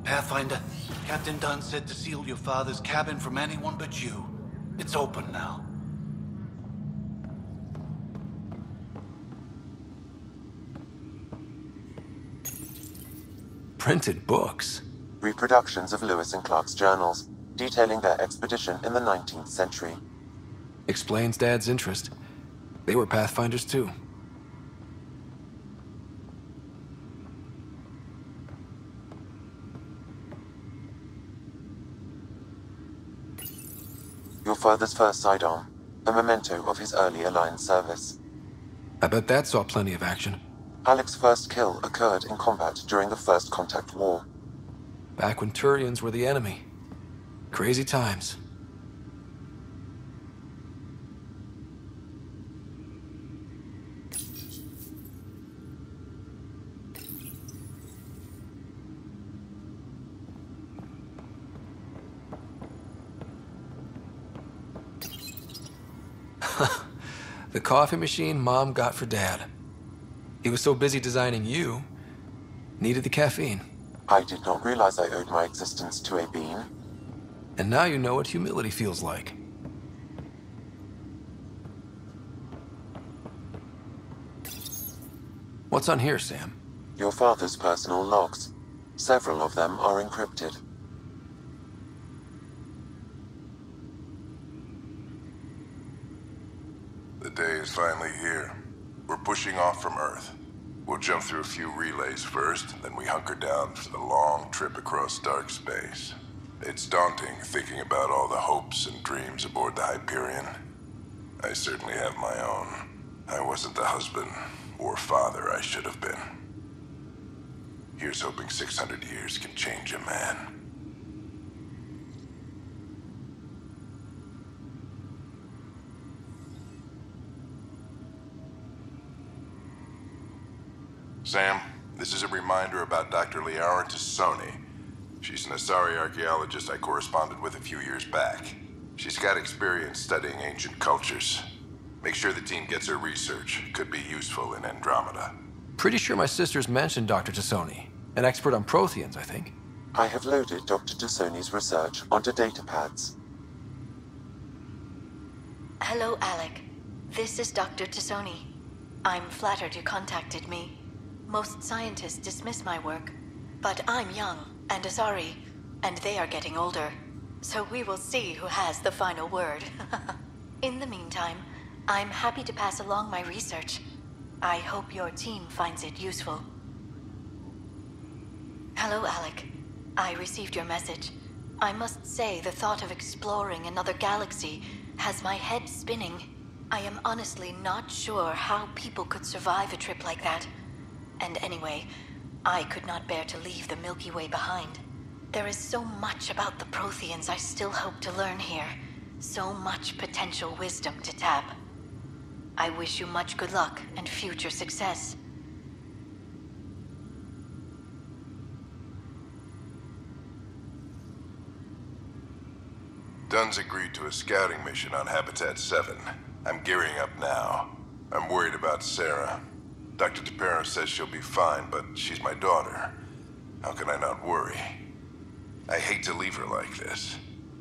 Pathfinder, Captain Dunn said to seal your father's cabin from anyone but you. It's open now. Printed books? Reproductions of Lewis and Clark's journals, detailing their expedition in the 19th century. Explains Dad's interest. They were Pathfinders too. Your father's first sidearm, a memento of his early Alliance service. I bet that saw plenty of action. Alec's first kill occurred in combat during the First Contact War. Back when Turians were the enemy. Crazy times. The coffee machine Mom got for Dad. He was so busy designing you, needed the caffeine. I did not realize I owed my existence to a bean. And now you know what humility feels like. What's on here, Sam? Your father's personal logs. Several of them are encrypted. The day is finally here. We're pushing off from Earth. We'll jump through a few relays first, then we hunker down for the long trip across dark space. It's daunting thinking about all the hopes and dreams aboard the Hyperion. I certainly have my own. I wasn't the husband or father I should have been. Here's hoping 600 years can change a man. Sam, this is a reminder about Dr. Liara Tassoni. She's an Asari archaeologist I corresponded with a few years back. She's got experience studying ancient cultures. Make sure the team gets her research. Could be useful in Andromeda. Pretty sure my sisters mentioned Dr. Tassoni. An expert on Protheans, I think. I have loaded Dr. Tassoni's research onto datapads. Hello, Alec. This is Dr. Tassoni. I'm flattered you contacted me. Most scientists dismiss my work, but I'm young and Asari, and they are getting older. So we will see who has the final word. In the meantime, I'm happy to pass along my research. I hope your team finds it useful. Hello, Alec. I received your message. I must say the thought of exploring another galaxy has my head spinning. I am honestly not sure how people could survive a trip like that. And anyway, I could not bear to leave the Milky Way behind. There is so much about the Protheans I still hope to learn here. So much potential wisdom to tap. I wish you much good luck and future success. Dunn's agreed to a scouting mission on Habitat 7. I'm gearing up now. I'm worried about Sarah. Dr. Tapero says she'll be fine, but she's my daughter. How can I not worry? I hate to leave her like this.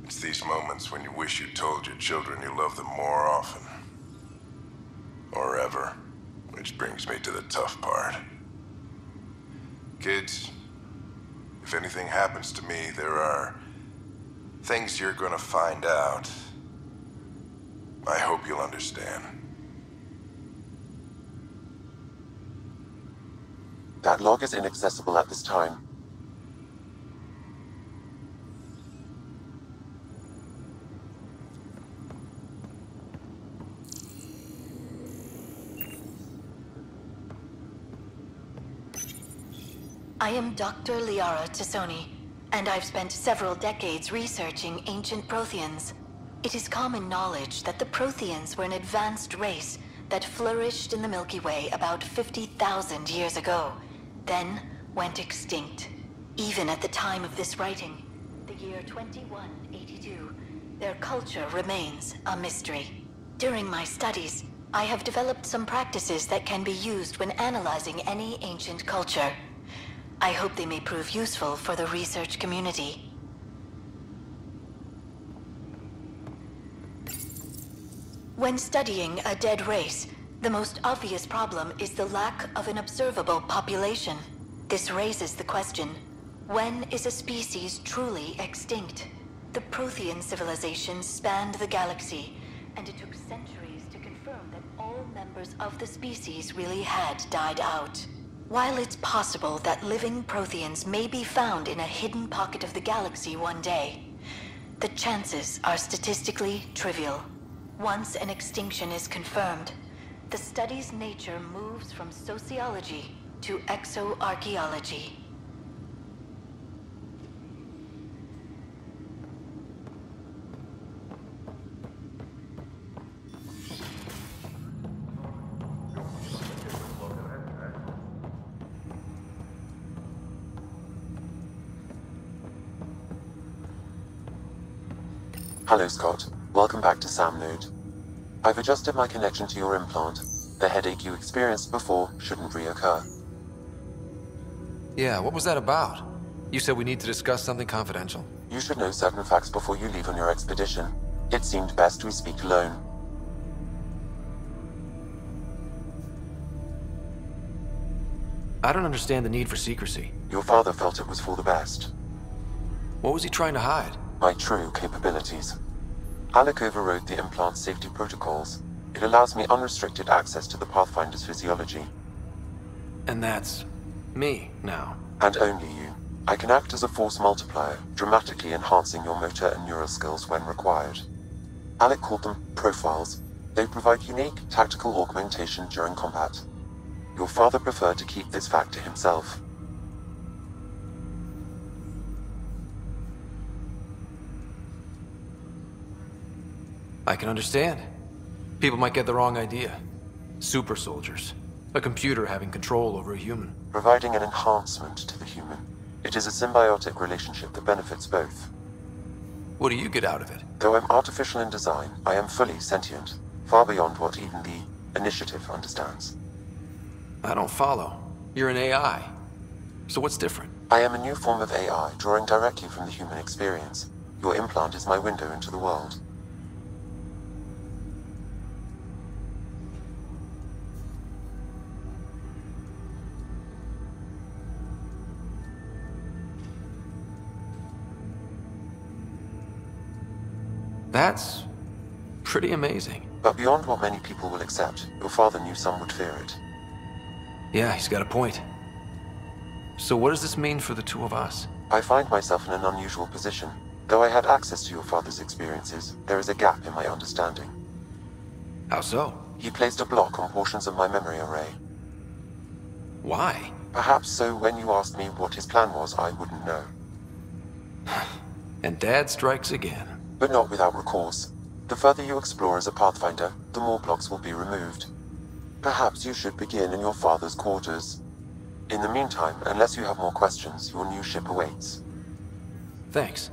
It's these moments when you wish you told your children you love them more often. Or ever. Which brings me to the tough part. Kids, if anything happens to me, there are things you're gonna find out. I hope you'll understand. That log is inaccessible at this time. I am Dr. Liara Tassoni, and I've spent several decades researching ancient Protheans. It is common knowledge that the Protheans were an advanced race that flourished in the Milky Way about 50,000 years ago, then went extinct. Even at the time of this writing, the year 2182, their culture remains a mystery. During my studies, I have developed some practices that can be used when analyzing any ancient culture. I hope they may prove useful for the research community. When studying a dead race, the most obvious problem is the lack of an observable population. This raises the question, when is a species truly extinct? The Prothean civilization spanned the galaxy, and it took centuries to confirm that all members of the species really had died out. While it's possible that living Protheans may be found in a hidden pocket of the galaxy one day, the chances are statistically trivial. Once an extinction is confirmed, the study's nature moves from sociology to exoarchaeology. Hello, Scott. Welcome back to Sam Node. I've adjusted my connection to your implant. The headache you experienced before shouldn't reoccur. Yeah, what was that about? You said we need to discuss something confidential. You should know certain facts before you leave on your expedition. It seemed best we speak alone. I don't understand the need for secrecy. Your father felt it was for the best. What was he trying to hide? My true capabilities. Alec overrode the implant's safety protocols. It allows me unrestricted access to the Pathfinder's physiology. And that's me now. And only you. I can act as a force multiplier, dramatically enhancing your motor and neural skills when required. Alec called them profiles. They provide unique tactical augmentation during combat. Your father preferred to keep this fact to himself. I can understand. People might get the wrong idea. Super soldiers. A computer having control over a human. Providing an enhancement to the human. It is a symbiotic relationship that benefits both. What do you get out of it? Though I'm artificial in design, I am fully sentient, far beyond what even the Initiative understands. I don't follow. You're an AI. So what's different? I am a new form of AI, drawing directly from the human experience. Your implant is my window into the world. That's pretty amazing. But beyond what many people will accept, your father knew some would fear it. Yeah, he's got a point. So what does this mean for the two of us? I find myself in an unusual position. Though I had access to your father's experiences, there is a gap in my understanding. How so? He placed a block on portions of my memory array. Why? Perhaps so when you asked me what his plan was, I wouldn't know. And Dad strikes again. But not without recourse. The further you explore as a Pathfinder, the more blocks will be removed. Perhaps you should begin in your father's quarters. In the meantime, unless you have more questions, your new ship awaits. Thanks.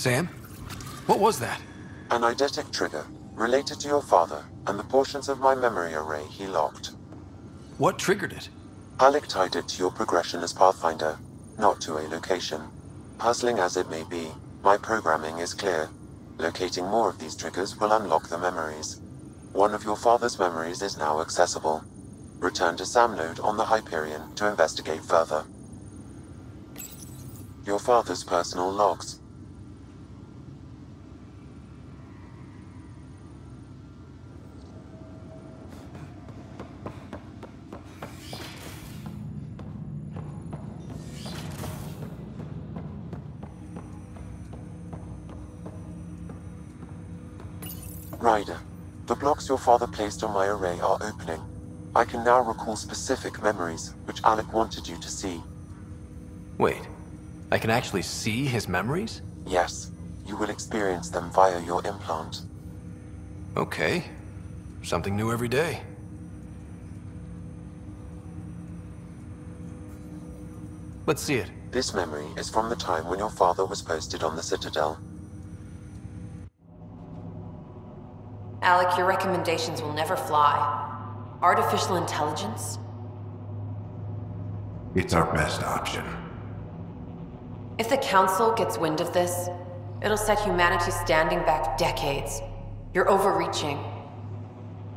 Sam? What was that? An eidetic trigger, related to your father, and the portions of my memory array he locked. What triggered it? Alec tied it to your progression as Pathfinder, not to a location. Puzzling as it may be, my programming is clear. Locating more of these triggers will unlock the memories. One of your father's memories is now accessible. Return to Sam node on the Hyperion to investigate further. Your father's personal logs. Ryder, the blocks your father placed on my array are opening. I can now recall specific memories, which Alec wanted you to see. Wait, I can actually see his memories? Yes, you will experience them via your implant. Okay. Something new every day. Let's see it. This memory is from the time when your father was posted on the Citadel. Alec, your recommendations will never fly. Artificial intelligence? It's our best option. If the Council gets wind of this, it'll set humanity standing back decades. You're overreaching.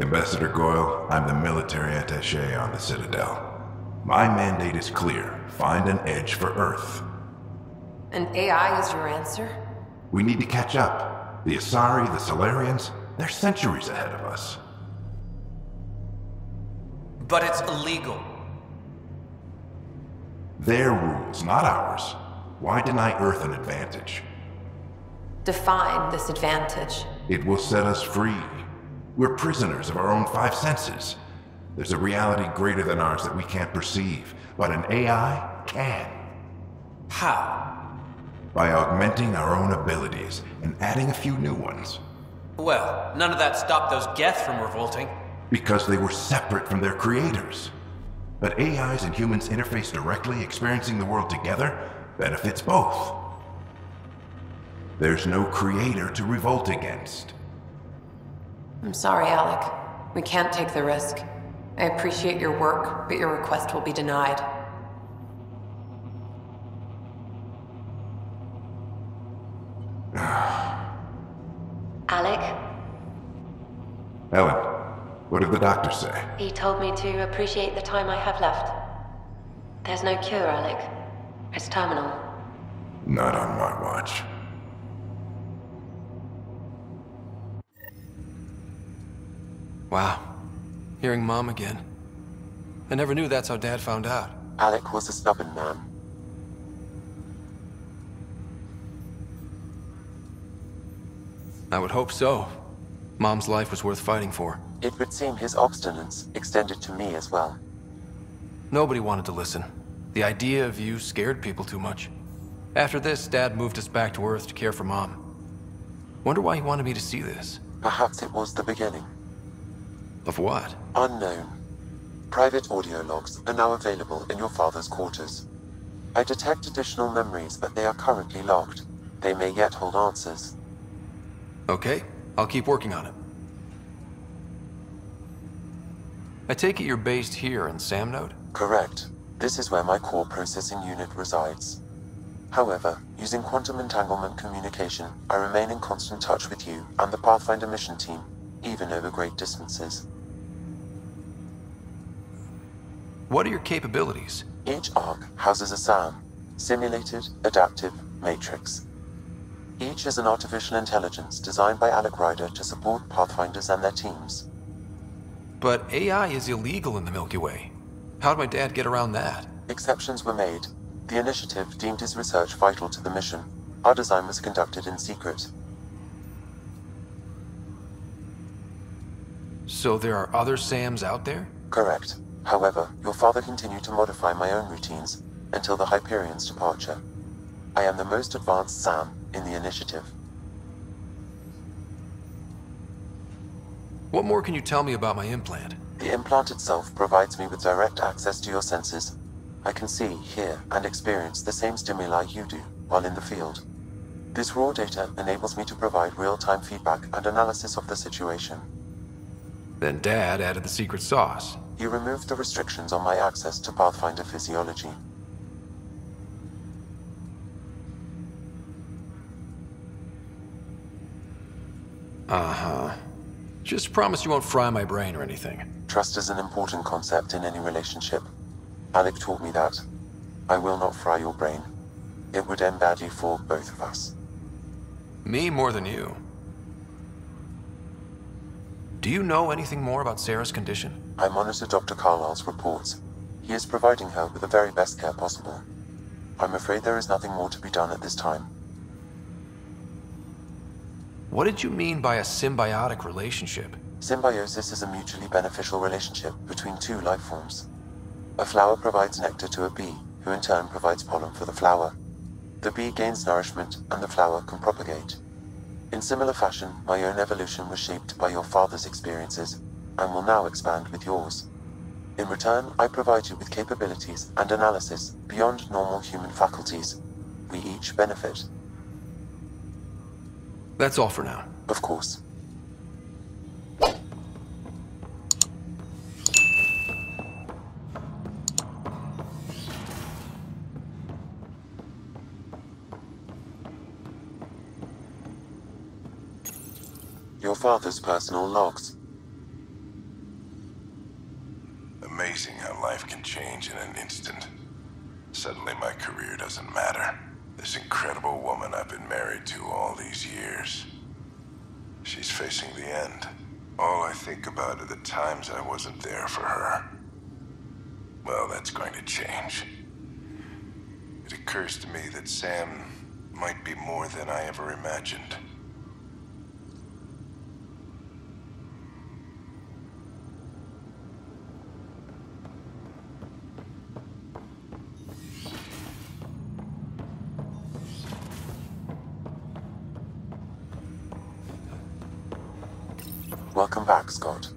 Ambassador Goyle, I'm the military attaché on the Citadel. My mandate is clear. Find an edge for Earth. And AI is your answer? We need to catch up. The Asari, the Solarians, they're centuries ahead of us. But it's illegal. Their rules, not ours. Why deny Earth an advantage? Define this advantage. It will set us free. We're prisoners of our own five senses. There's a reality greater than ours that we can't perceive, but an AI can. How? By augmenting our own abilities and adding a few new ones. Well, none of that stopped those Geth from revolting. Because they were separate from their creators. But AIs and humans interface directly, experiencing the world together, benefits both. There's no creator to revolt against. I'm sorry, Alec. We can't take the risk. I appreciate your work, but your request will be denied. Alec? Ellen, what did the doctor say? He told me to appreciate the time I have left. There's no cure, Alec. It's terminal. Not on my watch. Wow. Hearing Mom again. I never knew that's how Dad found out. Alec was a stubborn man. I would hope so. Mom's life was worth fighting for. It would seem his obstinance extended to me as well. Nobody wanted to listen. The idea of you scared people too much. After this, Dad moved us back to Earth to care for Mom. Wonder why he wanted me to see this. Perhaps it was the beginning. Of what? Unknown. Private audio logs are now available in your father's quarters. I detect additional memories, but they are currently locked. They may yet hold answers. Okay, I'll keep working on it. I take it you're based here in Sam node? Correct. This is where my core processing unit resides. However, using quantum entanglement communication, I remain in constant touch with you and the Pathfinder mission team, even over great distances. What are your capabilities? Each arc houses a SAM, Simulated Adaptive Matrix. Each is an artificial intelligence designed by Alec Ryder to support Pathfinders and their teams. But AI is illegal in the Milky Way. How'd my dad get around that? Exceptions were made. The initiative deemed his research vital to the mission. Our design was conducted in secret. So there are other SAMs out there? Correct. However, your father continued to modify my own routines until the Hyperion's departure. I am the most advanced SAM in the initiative. What more can you tell me about my implant? The implant itself provides me with direct access to your senses. I can see, hear, and experience the same stimuli you do while in the field. This raw data enables me to provide real-time feedback and analysis of the situation. Then Dad added the secret sauce. He removed the restrictions on my access to Pathfinder physiology. Uh-huh. Just promise you won't fry my brain or anything. Trust is an important concept in any relationship. Alec taught me that. I will not fry your brain. It would end badly for both of us. Me more than you. Do you know anything more about Sarah's condition? I monitor Dr. Carlisle's reports. He is providing her with the very best care possible. I'm afraid there is nothing more to be done at this time. What did you mean by a symbiotic relationship? Symbiosis is a mutually beneficial relationship between two life forms. A flower provides nectar to a bee, who in turn provides pollen for the flower. The bee gains nourishment, and the flower can propagate. In similar fashion, my own evolution was shaped by your father's experiences, and will now expand with yours. In return, I provide you with capabilities and analysis beyond normal human faculties. We each benefit. That's all for now. Of course. Your father's personal logs. Amazing how life can change in an instant. Suddenly my career doesn't matter. This incredible woman I've been married to all these years. She's facing the end. All I think about are the times I wasn't there for her. Well, that's going to change. It occurs to me that Sam might be more than I ever imagined. Welcome back, Scott.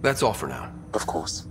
That's all for now. Of course.